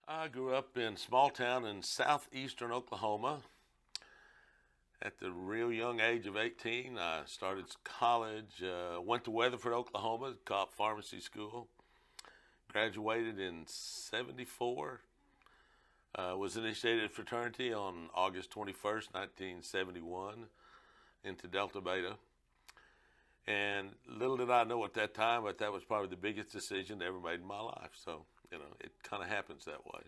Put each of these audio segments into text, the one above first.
I grew up in a small town in southeastern Oklahoma. At the real young age of 18, I started college, went to Weatherford, Oklahoma, Kappa Pharmacy School, graduated in 74, was initiated in fraternity on August 21st, 1971, into Delta Beta. And little did I know at that time, but that was probably the biggest decision ever made in my life. So, it kind of happens that way.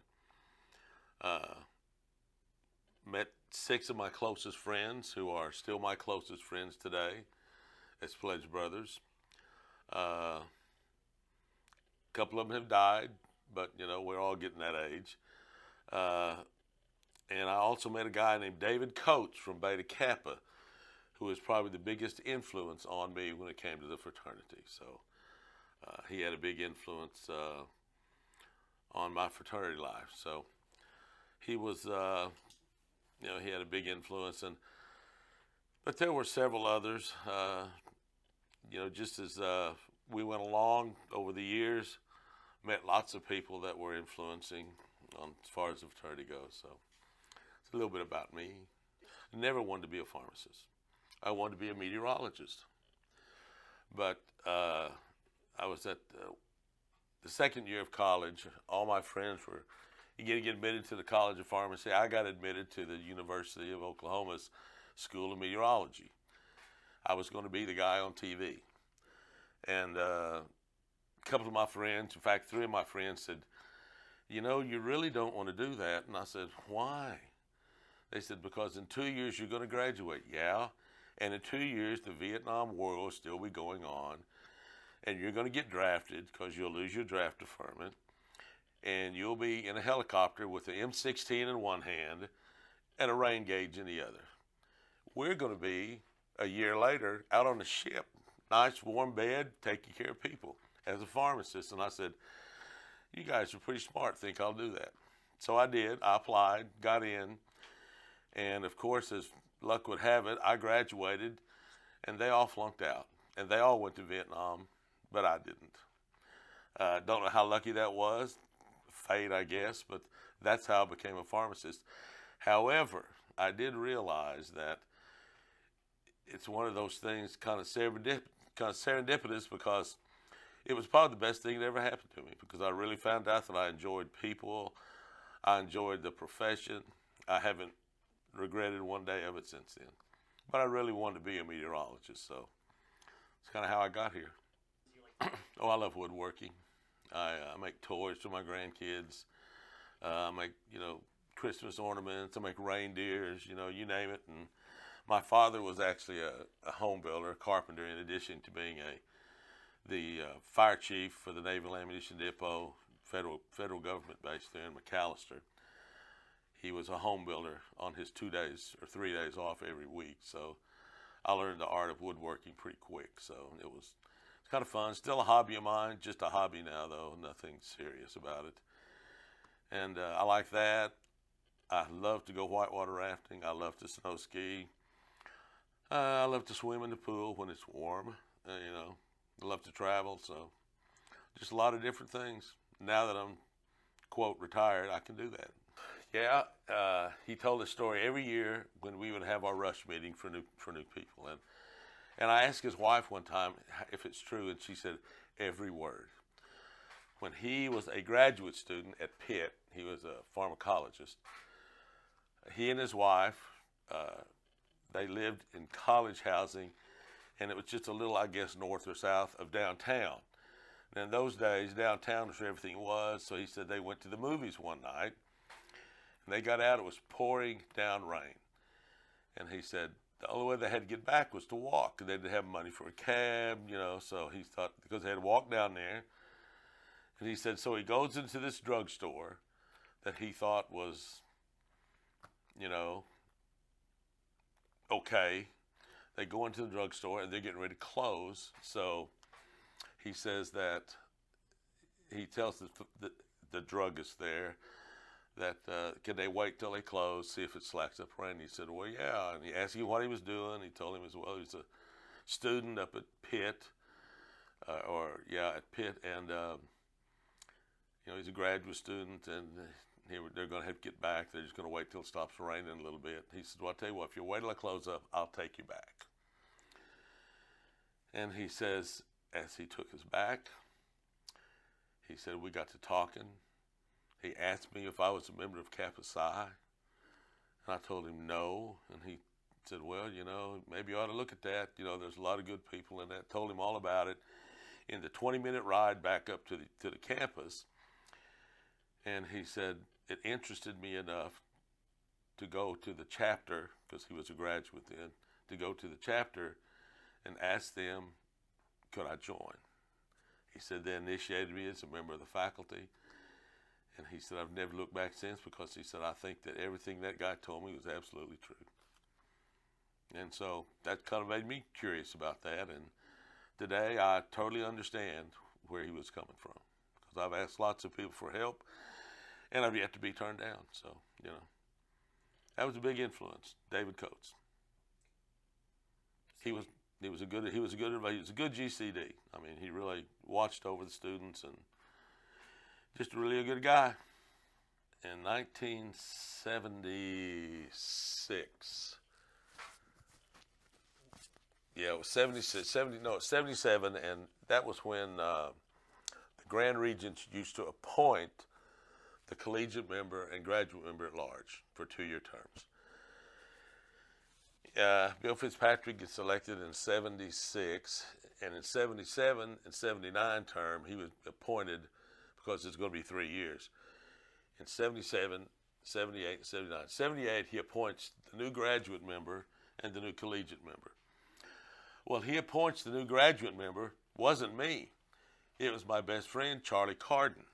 Uh, Met six of my closest friends who are still my closest friends today as pledge brothers. A couple of them have died, but we're all getting that age. Uh, and I also met a guy named David Coates from Beta Kappa, who was probably the biggest influence on me when it came to the fraternity. So he had a big influence on my fraternity life. So he was, he had a big influence, but there were several others. Just as we went along over the years, met lots of people that were influencing on as far as the fraternity goes. So it's a little bit about me. I never wanted to be a pharmacist. I wanted to be a meteorologist. But I was at the second year of college. All my friends were, you get admitted to the College of Pharmacy. I got admitted to the University of Oklahoma's School of Meteorology. I was going to be the guy on TV. And a couple of my friends, in fact, three of my friends said, you really don't want to do that. And I said, why? They said, because in 2 years you're going to graduate. Yeah. And in 2 years, the Vietnam War will still be going on. And you're going to get drafted because you'll lose your draft deferment. And you'll be in a helicopter with an M16 in one hand and a rain gauge in the other. We're going to be, a year later, out on a ship, nice warm bed, taking care of people as a pharmacist. And I said, you guys are pretty smart, think I'll do that. So I did. I applied, got in. And of course, as luck would have it, I graduated and they all flunked out. And they all went to Vietnam, but I didn't. Don't know how lucky that was. Fate, I guess, but that's how I became a pharmacist. However, I did realize that it's one of those things kind of serendipitous because it was probably the best thing that ever happened to me because I really found out that I enjoyed people. I enjoyed the profession. I haven't regretted one day of it since then. But I really wanted to be a meteorologist, so it's kind of how I got here. Oh, I love woodworking. I make toys for my grandkids. I make, Christmas ornaments. I make reindeers, you name it. And my father was actually a home builder, a carpenter, in addition to being the fire chief for the Naval Ammunition Depot, federal government base there in McAllister. He was a home builder on his 2 days or 3 days off every week. So I learned the art of woodworking pretty quick. So it's kind of fun. Still a hobby of mine, just a hobby now though, nothing serious about it. And I like that. I love to go whitewater rafting. I love to snow ski. I love to swim in the pool when it's warm. I love to travel. So just a lot of different things. Now that I'm, quote, retired, I can do that. Yeah, he told a story every year when we would have our rush meeting for new people. And I asked his wife one time if it's true, and she said every word. When he was a graduate student at Pitt, he was a pharmacologist. He and his wife, they lived in college housing, and it was just a little, I guess, north or south of downtown. And in those days, downtown was where everything was, so he said they went to the movies one night, and they got out, it was pouring down rain. And he said the only way they had to get back was to walk, and they didn't have money for a cab, so he thought, because they had to walk down there. And he said, so he goes into this drugstore that he thought was, okay. They go into the drugstore and they're getting ready to close. So he says that he tells the druggist there that can they wait till they close, see if it slacks up rain. He said, well, yeah. And he asked him what he was doing. He told him as well he was a student up at Pitt, at Pitt. And he's a graduate student, and they're going to have to get back. They're just going to wait till it stops raining a little bit. He said, well, I'll tell you what, if you wait till I close up, I'll take you back. And he says, as he took us back, he said, we got to talking. He asked me if I was a member of Kappa Psi. And I told him no. And he said, well, maybe you ought to look at that. There's a lot of good people in that. Told him all about it. In the 20-minute ride back up to the campus, and he said it interested me enough to go to the chapter, because he was a graduate then, to go to the chapter and ask them, could I join? He said they initiated me as a member of the faculty, and he said I've never looked back since, because he said I think that everything that guy told me was absolutely true. And so that kind of made me curious about that, and today I totally understand where he was coming from, because I've asked lots of people for help, and I've yet to be turned down. So, that was a big influence, David Coates. He was a good GCD. I mean, he really watched over the students, and just really a good guy. In 1976, yeah, it was 77, and that was when the Grand Regents used to appoint the collegiate member and graduate member at large for 2-year terms. Bill Fitzpatrick gets elected in 76, and in 77 and 79 term, he was appointed because it's going to be 3 years. In 77, 78, and 79. 78, he appoints the new graduate member and the new collegiate member. Well, he appoints the new graduate member. Wasn't me. It was my best friend, Charlie Carden.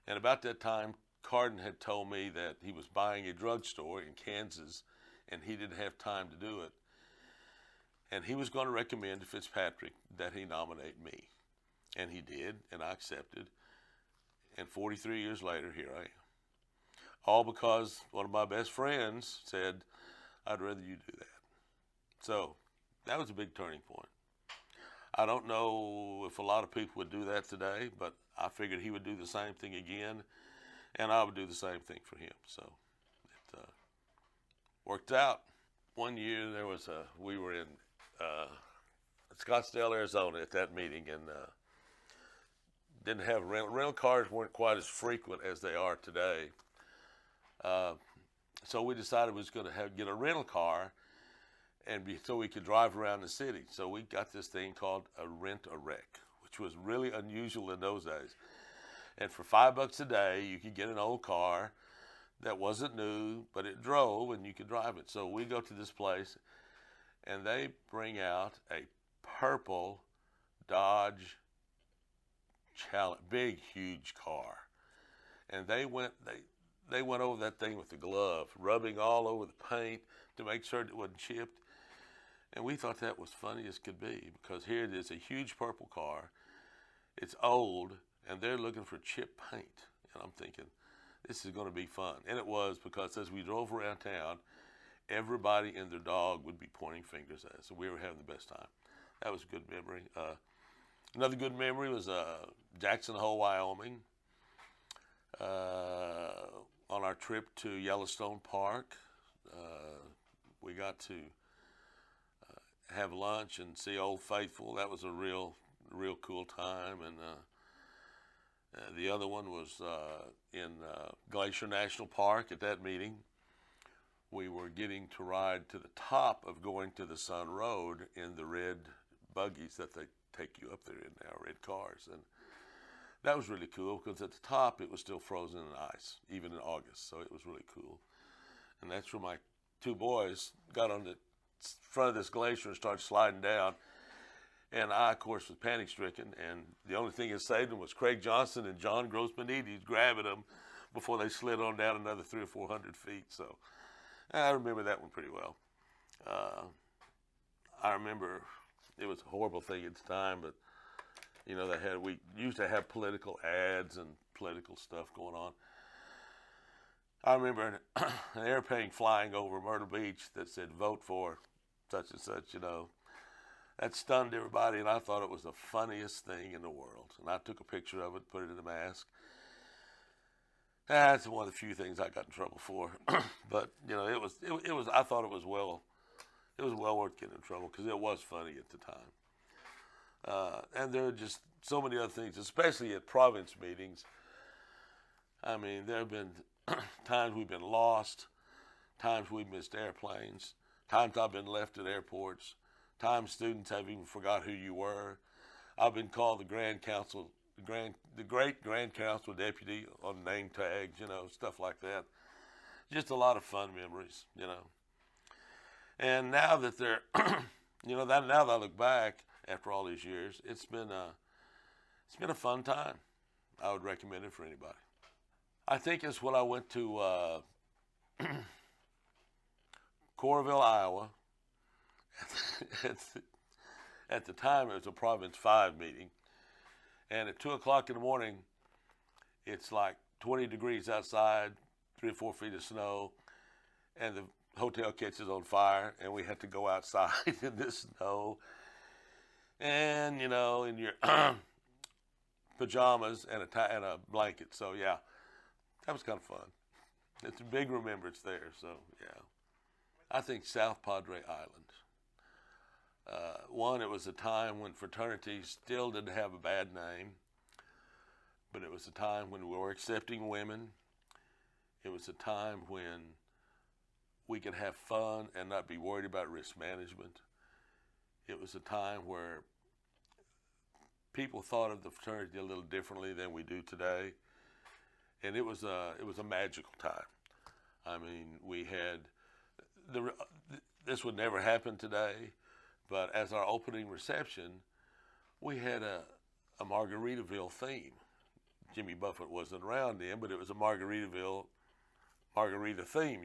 And about that time, Carden had told me that he was buying a drugstore in Kansas, and he didn't have time to do it. And he was going to recommend to Fitzpatrick that he nominate me. And he did, and I accepted. And 43 years later, here I am. All because one of my best friends said, I'd rather you do that. So that was a big turning point. I don't know if a lot of people would do that today, but I figured he would do the same thing again, and I would do the same thing for him. So it worked out. One year we were in Scottsdale, Arizona at that meeting, and didn't have rental cars weren't quite as frequent as they are today. So we decided we was going to get a rental car, so we could drive around the city. So we got this thing called a rent-a-wreck, which was really unusual in those days. And for $5 a day, you could get an old car that wasn't new, but it drove, and you could drive it. So we go to this place, and they bring out a purple Dodge Challenge, big, huge car. And they went over that thing with the glove, rubbing all over the paint to make sure it wasn't chipped. And we thought that was funny as could be, because here it is, a huge purple car. It's old, and they're looking for chipped paint. And I'm thinking, this is going to be fun. And it was, because as we drove around town, everybody and their dog would be pointing fingers at us. So we were having the best time. That was a good memory. Another good memory was Jackson Hole, Wyoming. On our trip to Yellowstone Park, we got to have lunch and see Old Faithful. That was a real cool time. And the other one was in Glacier National Park. At that meeting, we were getting to ride to the top of Going to the Sun Road in the red buggies that they take you up there in now, red cars. And that was really cool, because at the top it was still frozen in ice, even in August. So it was really cool. And that's where my two boys got on the front of this glacier and started sliding down. And I, of course, was panic stricken. And the only thing that saved them was Craig Johnson and John Grossman-Eady grabbing them before they slid on down another 300 or 400 feet. So I remember that one pretty well. I remember it was a horrible thing at the time, but we used to have political ads and political stuff going on. I remember an airplane flying over Myrtle Beach that said, vote for such and such, That stunned everybody, and I thought it was the funniest thing in the world. And I took a picture of it, put it in a mask. That's one of the few things I got in trouble for. But it was. I thought it was well worth getting in trouble because it was funny at the time. And there are just so many other things, especially at province meetings. I mean, there have been times we've been lost, times we've missed airplanes, times I've been left at airports, times students have even forgot who you were. I've been called the the great Grand Council deputy on name tags, stuff like that. Just a lot of fun memories. And now that they're, now that I look back after all these years, it's been a fun time. I would recommend it for anybody. I think it's when I went to Coralville, Iowa. At the time, it was a Province 5 meeting. And at 2 o'clock in the morning, it's like 20 degrees outside, 3 or 4 feet of snow, and the hotel catches on fire, and we had to go outside in the snow. And, in your pajamas and a blanket. So, yeah, that was kind of fun. It's a big remembrance there, so, yeah. I think South Padre Island. One, it was a time when fraternity still didn't have a bad name, but it was a time when we were accepting women. It was a time when we could have fun and not be worried about risk management. It was a time where people thought of the fraternity a little differently than we do today, and it was a magical time. I mean, we had this would never happen today, but as our opening reception, we had a Margaritaville theme. Jimmy Buffett wasn't around then, but it was a margarita theme,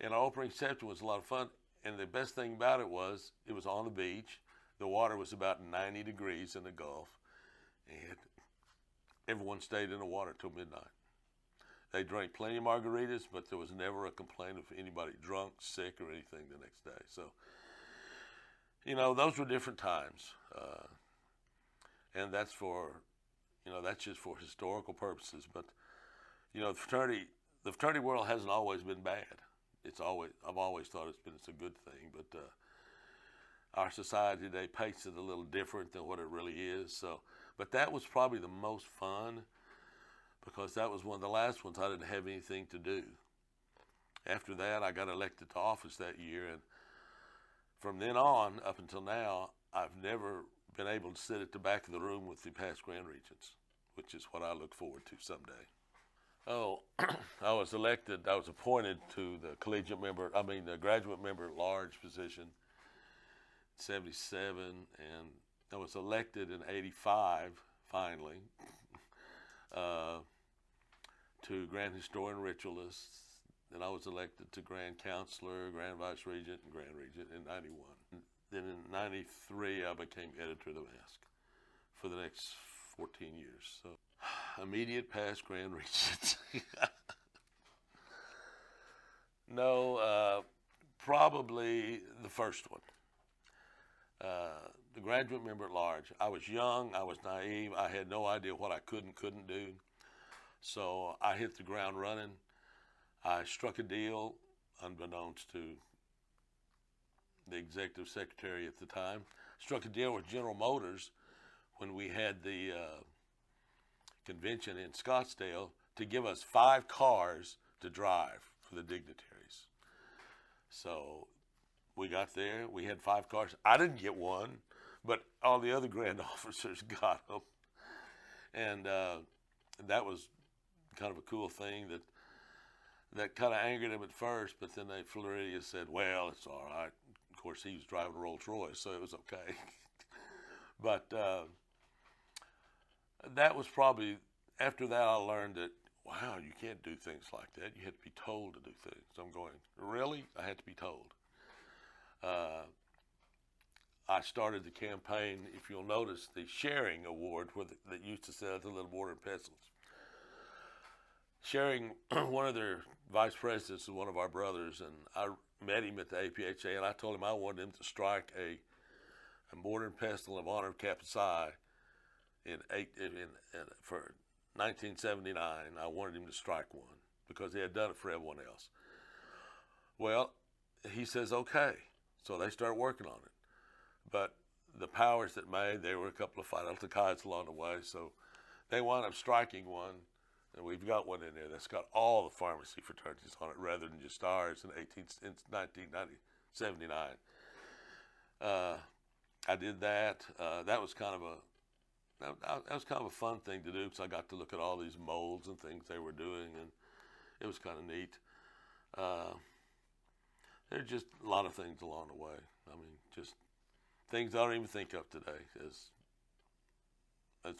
And our opening reception was a lot of fun. And the best thing about it was on the beach. The water was about 90 degrees in the Gulf. And everyone stayed in the water till midnight. They drank plenty of margaritas, but there was never a complaint of anybody drunk, sick, or anything the next day. So, those were different times. And that's that's just for historical purposes. But, the fraternity world hasn't always been bad. I've always thought it's a good thing, but our society today paints it a little different than what it really is. So, but that was probably the most fun because that was one of the last ones I didn't have anything to do. After that, I got elected to office that year, and from then on up until now, I've never been able to sit at the back of the room with the past Grand Regents, which is what I look forward to someday. Oh, I was appointed to the the graduate member at large position in 77, and I was elected in 85, finally, to Grand Historian Ritualist. Then I was elected to Grand Counselor, Grand Vice Regent, and Grand Regent in 91. Then in 93, I became editor of the Mask for the next 14 years. So, immediate past Grand Regents. No, probably the first one. The graduate member at large. I was young, I was naive, I had no idea what I could and couldn't do. So I hit the ground running. I struck a deal, unbeknownst to the executive secretary at the time, struck a deal with General Motors when we had the convention in Scottsdale to give us 5 cars to drive for the dignitaries. So we got there, we had 5 cars. I didn't get one, but all the other grand officers got them. And that was kind of a cool thing that kind of angered him at first, but then Floridia said, well, it's all right. Of course, he was driving a Rolls Royce, so it was okay. But that was probably, after that I learned that, wow, you can't do things like that. You have to be told to do things. I'm going, really? I had to be told. I started the campaign, if you'll notice, the sharing award that used to sit at the little mortar and pestles. Sharing, one of their vice presidents is one of our brothers, and I met him at the APHA, and I told him I wanted him to strike a mortar and pestle of honor of Kappa Psi for 1979, I wanted him to strike one because he had done it for everyone else. Well, he says, okay. So they start working on it. But the powers that made, there were a couple of fidelity cards along the way. So they wound up striking one, and we've got one in there that's got all the pharmacy fraternities on it rather than just ours in 1979. I did that. That was kind of a fun thing to do because I got to look at all these molds and things they were doing, and it was kind of neat. There's just a lot of things along the way. I mean, just things I don't even think of today as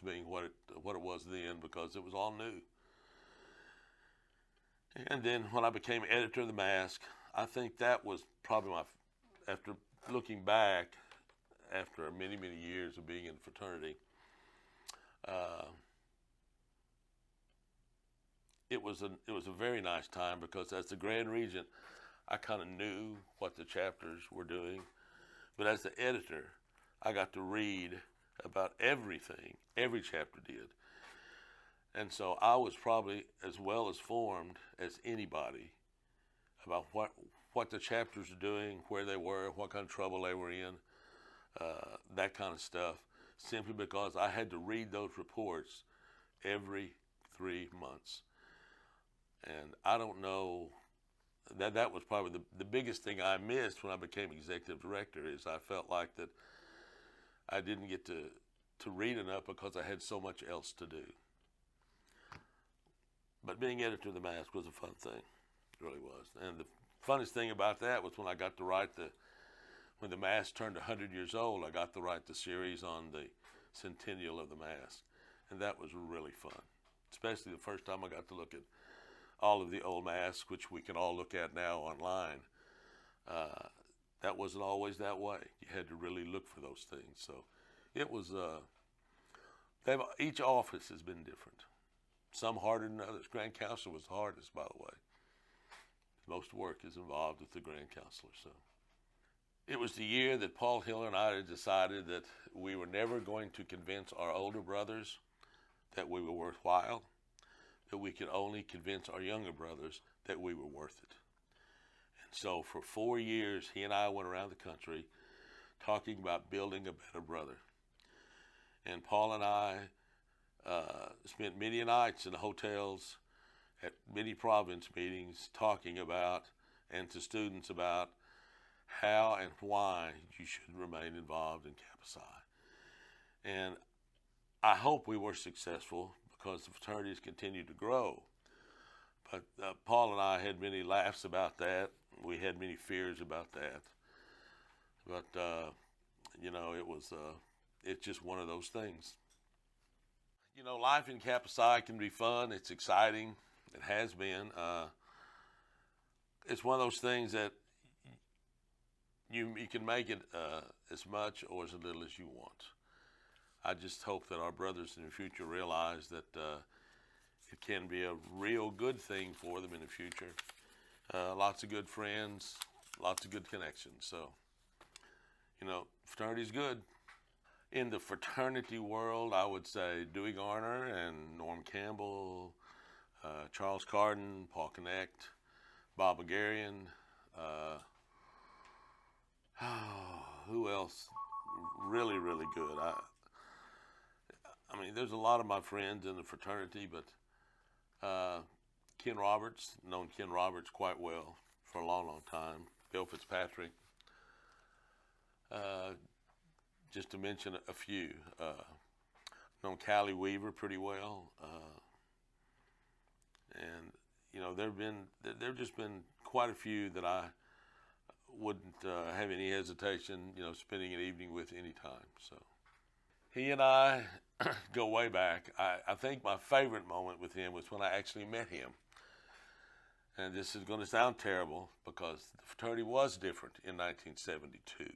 being what it was then because it was all new. And then when I became editor of the Mask, I think that was probably after looking back, after many, many years of being in fraternity, it was a very nice time because as the Grand Regent, I kind of knew what the chapters were doing, but as the editor, I got to read about everything every chapter did. And so I was probably as well informed as anybody about what the chapters were doing, where they were, what kind of trouble they were in, that kind of stuff, simply because I had to read those reports every 3 months. And I don't know, that was probably the biggest thing I missed when I became executive director is I felt like that I didn't get to read enough because I had so much else to do. But being editor of the Mask was a fun thing. It really was. And the funniest thing about that was when I got to write when the Mask turned 100 years old, I got to write the series on the centennial of the Mask. And that was really fun, especially the first time I got to look at all of the old masks, which we can all look at now online. That wasn't always that way. You had to really look for those things. So it was, each office has been different. Some harder than others. Grand Counselor was the hardest, by the way. Most work is involved with the Grand Counselor. So it was the year that Paul Hill and I had decided that we were never going to convince our older brothers that we were worthwhile, that we could only convince our younger brothers that we were worth it. And so for 4 years, he and I went around the country talking about building a better brother. And Paul and I spent many nights in the hotels at many province meetings talking about and to students about how and why you should remain involved in Kappa Psi. And I hope we were successful because the fraternities continued to grow. But Paul and I had many laughs about that. We had many fears about that. But, it's just one of those things. Life in Kappa Psi can be fun. It's exciting. It has been. It's one of those things that you can make it as much or as little as you want. I just hope that our brothers in the future realize that it can be a real good thing for them in the future. Lots of good friends, lots of good connections. So, fraternity's good. In the fraternity world, I would say Dewey Garner and Norm Campbell, Charles Carden, Paul Connect, Bob McGarian. Who else? Really, really good. I mean, there's a lot of my friends in the fraternity, but Ken Roberts, known Ken Roberts quite well for a long, long time. Bill Fitzpatrick. Just to mention a few. Known Callie Weaver pretty well. And, there've just been quite a few that I wouldn't have any hesitation, spending an evening with any time. So he and I go way back. I think my favorite moment with him was when I actually met him. And this is going to sound terrible because the fraternity was different in 1972.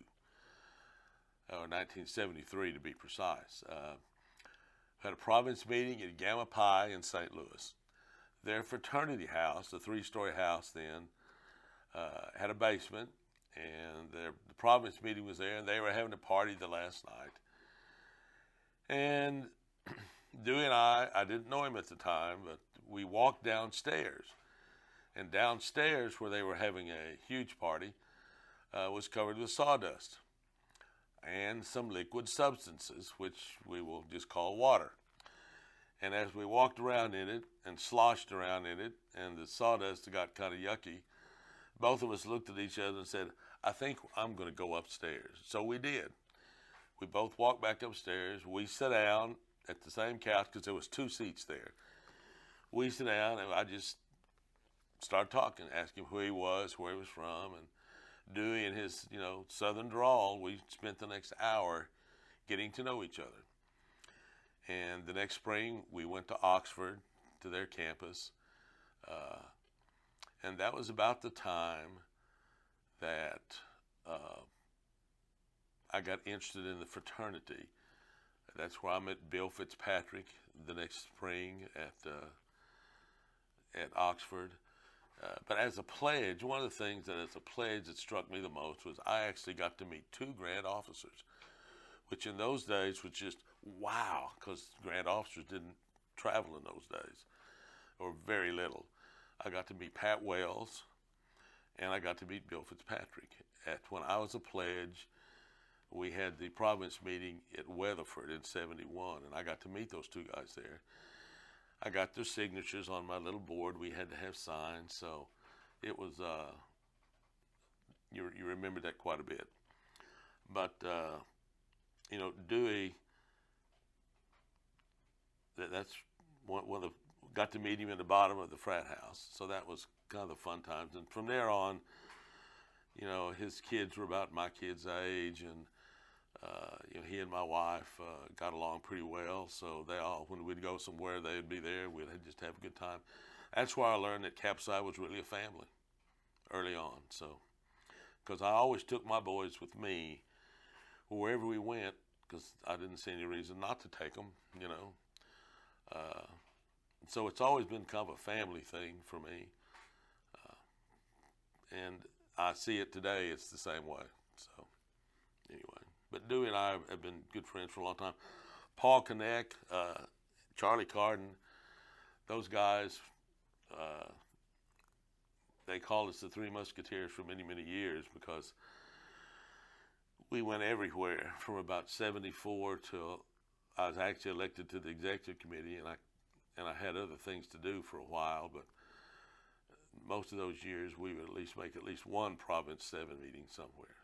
Or 1973 to be precise. Had a province meeting at Gamma Pi in St. Louis. Their fraternity house, the 3-story house then, had a basement, and the province meeting was there, and they were having a party the last night. And Dewey and I didn't know him at the time, but we walked downstairs. And downstairs, where they were having a huge party, was covered with sawdust and some liquid substances, which we will just call water. And as we walked around in it and sloshed around in it, and the sawdust got kind of yucky, both of us looked at each other and said, I think I'm going to go upstairs. So we did. We both walked back upstairs. We sat down at the same couch because there was 2 seats there. We sat down and I just started talking, asking who he was, where he was from, and Dewey and his, southern drawl. We spent the next hour getting to know each other. And the next spring, we went to Oxford, to their campus. And that was about the time that I got interested in the fraternity. That's where I met Bill Fitzpatrick the next spring at Oxford. But as a pledge, one of the things that as a pledge that struck me the most was I actually got to meet 2 grant officers, which in those days was just wow, because grant officers didn't travel in those days, or very little. I got to meet Pat Wells, and I got to meet Bill Fitzpatrick. When I was a pledge, we had the province meeting at Weatherford in '71, and I got to meet those 2 guys there. I got their signatures on my little board. We had to have signs, so it was, you remember that quite a bit. But, Dewey, that's one of the, got to meet him at the bottom of the frat house, so that was kind of the fun times. And from there on, his kids were about my kids' age, and he and my wife got along pretty well, so they all, when we'd go somewhere, they'd be there. We'd just have a good time. That's where I learned that Kappa was really a family early on. So, because I always took my boys with me wherever we went, because I didn't see any reason not to take them, So it's always been kind of a family thing for me. And I see it today, it's the same way. So, anyway. But Dewey and I have been good friends for a long time. Paul Conneck, Charlie Carden, those guys, they called us the 3 Musketeers for many, many years because we went everywhere from about '74 till I was actually elected to the executive committee, and I had other things to do for a while, but most of those years we would at least make at least one Province 7 meeting somewhere,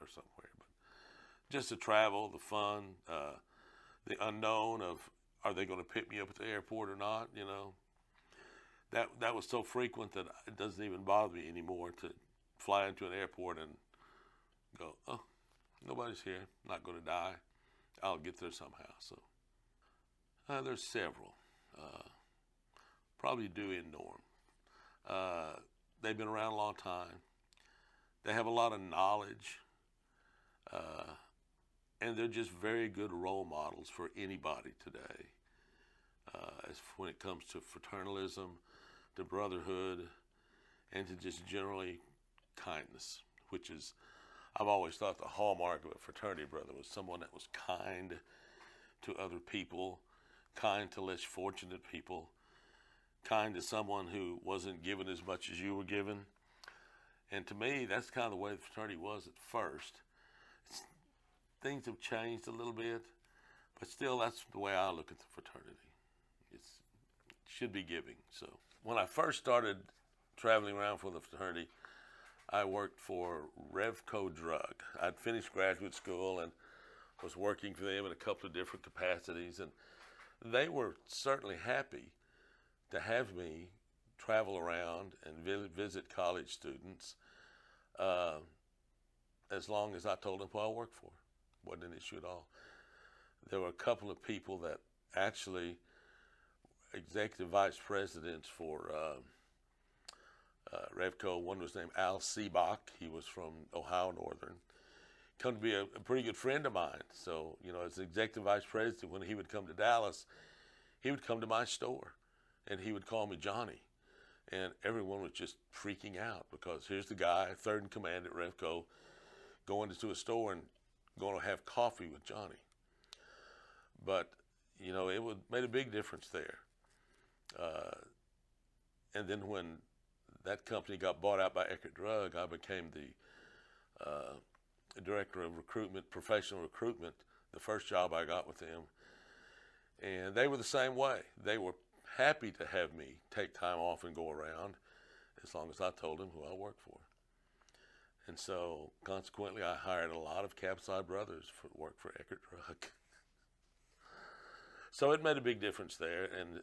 or somewhere. But just the travel, the fun, the unknown of are they going to pick me up at the airport or not? That was so frequent that it doesn't even bother me anymore to fly into an airport and go, oh, nobody's here, not going to die. I'll get there somehow. So there's several. Probably Dewey and Norm. They've been around a long time. They have a lot of knowledge. And they're just very good role models for anybody today. As when it comes to fraternalism, to brotherhood, and to just generally kindness, which is, I've always thought the hallmark of a fraternity brother was someone that was kind to other people, kind to less fortunate people, kind to someone who wasn't given as much as you were given. And to me, that's kind of the way the fraternity was at first. Things have changed a little bit, but still that's the way I look at the fraternity. It should be giving. So when I first started traveling around for the fraternity, I worked for Revco Drug. I'd finished graduate school and was working for them in a couple of different capacities, and they were certainly happy to have me travel around and visit college students as long as I told them who I worked for. Wasn't an issue at all. There were a couple of people that actually executive vice presidents for Revco. One was named Al Seebach. He was from Ohio Northern. Come to be a pretty good friend of mine. So, as executive vice president, when he would come to Dallas, he would come to my store and he would call me Johnny. And everyone was just freaking out because here's the guy, third in command at Revco, going into a store and going to have coffee with Johnny. But, it made a big difference there. Uh, and then when that company got bought out by Eckerd Drug, I became the director of recruitment, professional recruitment, the first job I got with them. And they were the same way. They were happy to have me take time off and go around as long as I told them who I worked for. And so, consequently, I hired a lot of Kappa brothers for work for Eckerd Drug. So it made a big difference there. And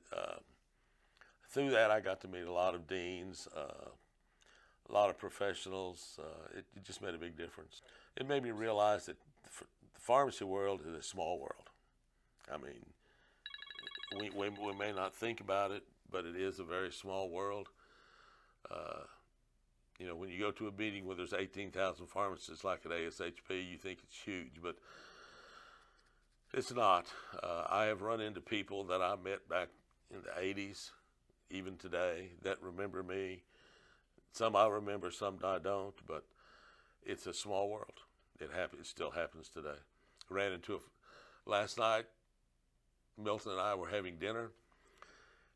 through that, I got to meet a lot of deans, a lot of professionals. It just made a big difference. It made me realize that the pharmacy world is a small world. I mean, we may not think about it, but it is a very small world. When you go to a meeting where there's 18,000 pharmacists like at ASHP, you think it's huge, but it's not. I have run into people that I met back in the 80s, even today, that remember me. Some I remember, some I don't, but it's a small world. It still happens today. Ran into last night, Milton and I were having dinner,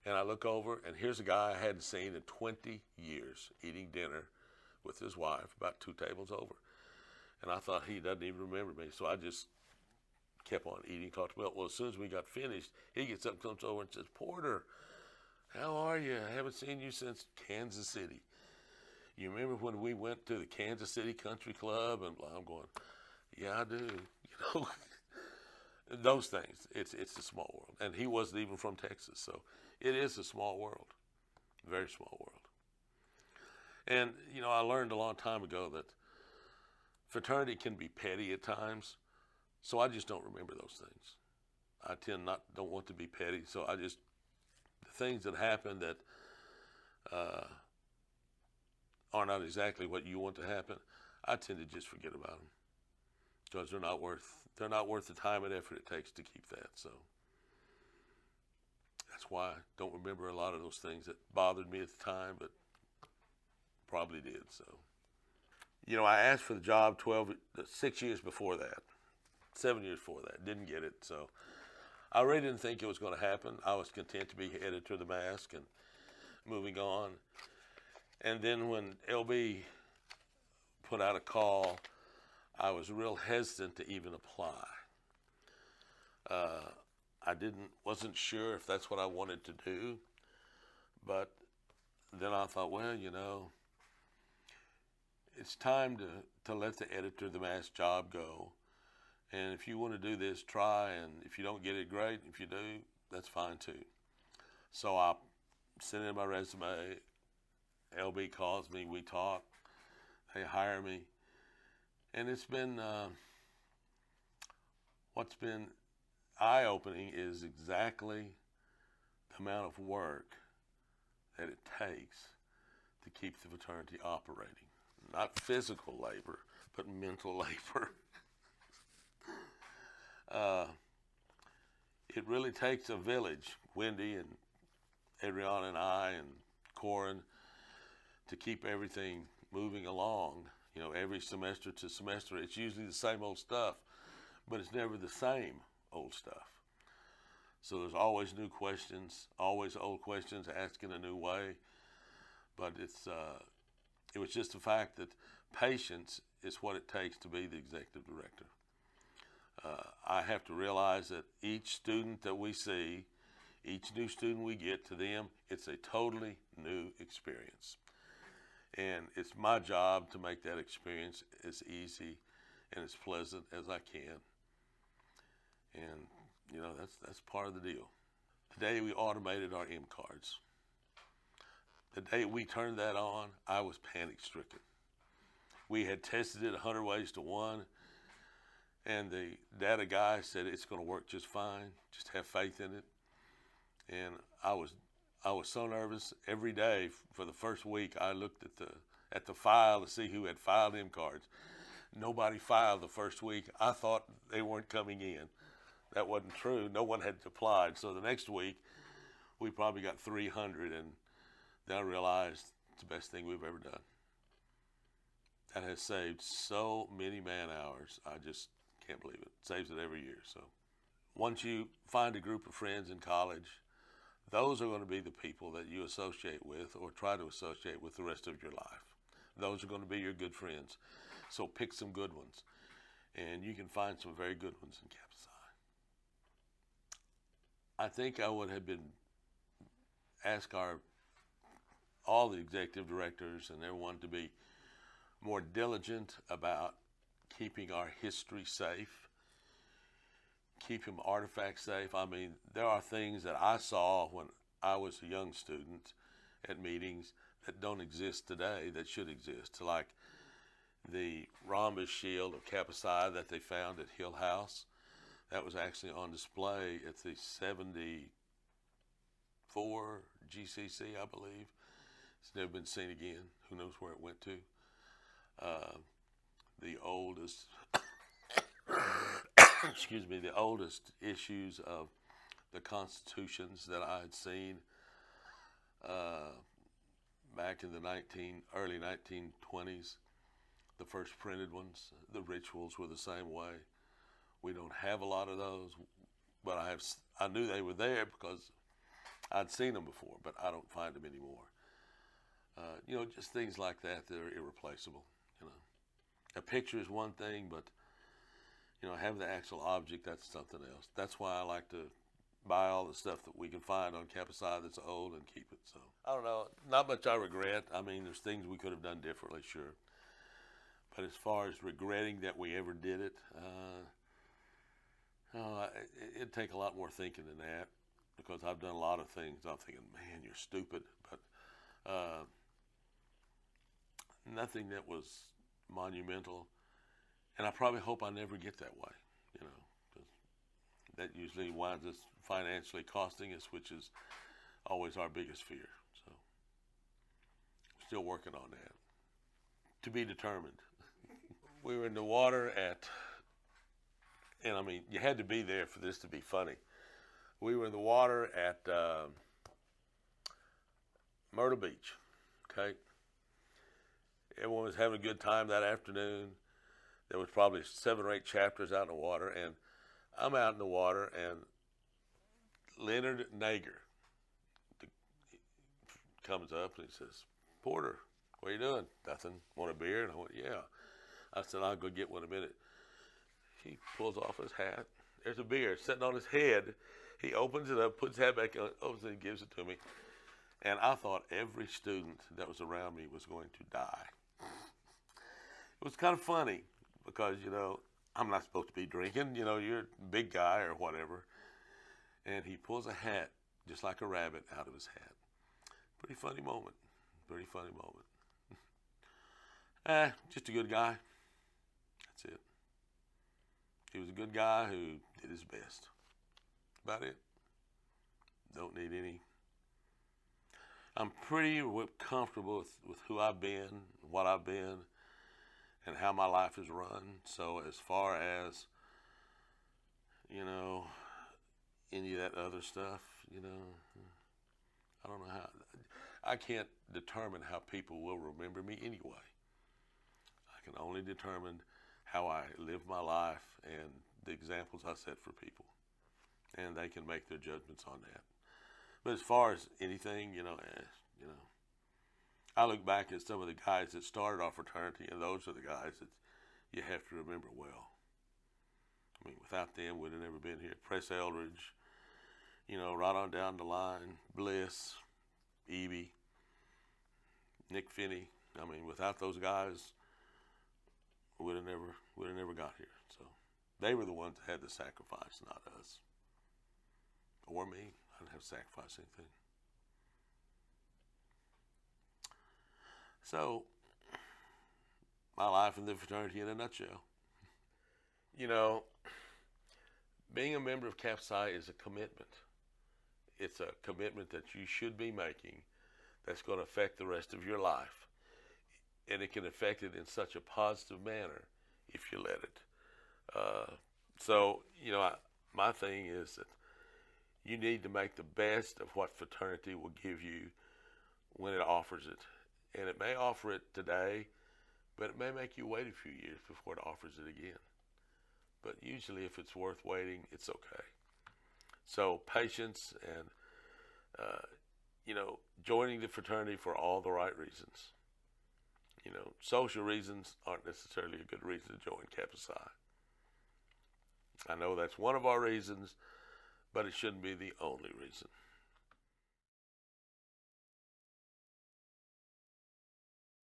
and I look over, and here's a guy I hadn't seen in 20 years eating dinner with his wife, about 2 tables over. And I thought he doesn't even remember me, so I just kept on eating, talked about. Well, as soon as we got finished, he gets up, comes over, and says, "Porter, how are you? I haven't seen you since Kansas City. You remember when we went to the Kansas City Country Club?" And I'm going, "Yeah, I do." Those things. It's a small world, and he wasn't even from Texas, so it is a small world, very small world. And I learned a long time ago that fraternity can be petty at times, so I just don't remember those things. I don't want to be petty, so the things that happen that are not exactly what you want to happen, I tend to just forget about them because they're not worth the time and effort it takes to keep that. So that's why I don't remember a lot of those things that bothered me at the time, but probably did. So, I asked for the job 6 years before that, 7 years before that, didn't get it. So I really didn't think it was going to happen. I was content to be editor of the Mask and moving on. And then when LB put out a call, I was real hesitant to even apply. I wasn't sure if that's what I wanted to do, but then I thought, well, it's time to let the editor of the Mask job go. And if you want to do this, try. And if you don't get it, great. If you do, that's fine too. So I sent in my resume. LB calls me. We talk. They hire me. And it's been, what's been eye-opening is exactly the amount of work that it takes to keep the fraternity operating. Not physical labor, but mental labor. It really takes a village, Wendy and Adriana and I and Corin, to keep everything moving along. Every semester to semester, it's usually the same old stuff, but it's never the same old stuff. So there's always new questions, always old questions asked in a new way. But it was just the fact that patience is what it takes to be the executive director. I have to realize that each student that we see, each new student we get, to them, it's a totally new experience. And it's my job to make that experience as easy and as pleasant as I can. And, that's part of the deal. Today we automated our M cards. The day we turned that on, I was panic-stricken. We had tested it 100 ways to 1, and the data guy said it's going to work just fine. Just have faith in it. And I was so nervous. Every day for the first week, I looked at the file to see who had filed M cards. Nobody filed the first week. I thought they weren't coming in. That wasn't true. No one had applied. So the next week, we probably got 300, and then I realized it's the best thing we've ever done. That has saved so many man hours. I just can't believe it. Saves it every year. So once you find a group of friends in college, those are going to be the people that you associate with or try to associate with the rest of your life. Those are going to be your good friends. So pick some good ones. And you can find some very good ones in Kappa Psi. I think I would have been ask all the executive directors and everyone to be more diligent about keeping our history safe, keeping artifacts safe. I mean, there are things that I saw when I was a young student at meetings that don't exist today that should exist, like the rhombus shield of Kappa Psi that they found at Hill House. That was actually on display at the 74 GCC, I believe. It's never been seen again. Who knows where it went to? The oldest, excuse me, the oldest issues of the constitutions that I had seen back in the early 1920s, the first printed ones, the rituals were the same way. We don't have a lot of those, but I knew they were there because I'd seen them before, but I don't find them anymore. Just things like that are irreplaceable. A picture is one thing, but have the actual object, that's something else. That's why I like to buy all the stuff that we can find on Kappa Psi that's old and keep it. So I don't know, not much I regret. I mean, there's things we could have done differently, sure. But as far as regretting that we ever did it, it'd take a lot more thinking than that, because I've done a lot of things. I'm thinking, man, you're stupid. But nothing that was monumental. And I probably hope I never get that way, 'cause that usually winds us financially costing us, which is always our biggest fear. So still working on that. To be determined. We were in the water and I mean, you had to be there for this to be funny. We were in the water at Myrtle Beach, okay? Everyone was having a good time that afternoon. There was probably 7 or 8 chapters out in the water, and I'm out in the water, and Leonard Nager comes up and he says, "Porter, what are you doing?" "Nothing. Want a beer?" And I went, "Yeah." I said, "I'll go get one in a minute." He pulls off his hat. There's a beer sitting on his head. He opens it up, puts his hat back on, opens it, and gives it to me. And I thought every student that was around me was going to die. It was kind of funny because, I'm not supposed to be drinking. You're a big guy or whatever. And he pulls a hat, just like a rabbit, out of his hat. Pretty funny moment. Pretty funny moment. Just a good guy. That's it. He was a good guy who did his best. About it. Don't need any. I'm pretty comfortable with who I've been, what I've been, and how my life is run. So as far as, any of that other stuff, I don't know how. I can't determine how people will remember me anyway. I can only determine how I live my life and the examples I set for people. And they can make their judgments on that. But as far as anything, I look back at some of the guys that started our fraternity, and those are the guys that you have to remember well. I mean, without them, we'd have never been here. Press Eldridge, right on down the line, Bliss, Evie, Nick Finney. I mean, without those guys, we'd have never got here. So they were the ones that had to sacrifice, not us. Or me. I didn't have to sacrifice anything. So, my life in the fraternity in a nutshell. Being a member of Kappa Psi is a commitment. It's a commitment that you should be making that's going to affect the rest of your life. And it can affect it in such a positive manner if you let it. My thing is that you need to make the best of what fraternity will give you when it offers it. And it may offer it today, but it may make you wait a few years before it offers it again. But usually if it's worth waiting, it's okay. So patience and, joining the fraternity for all the right reasons. Social reasons aren't necessarily a good reason to join Kappa Psi. I know that's one of our reasons, but it shouldn't be the only reason.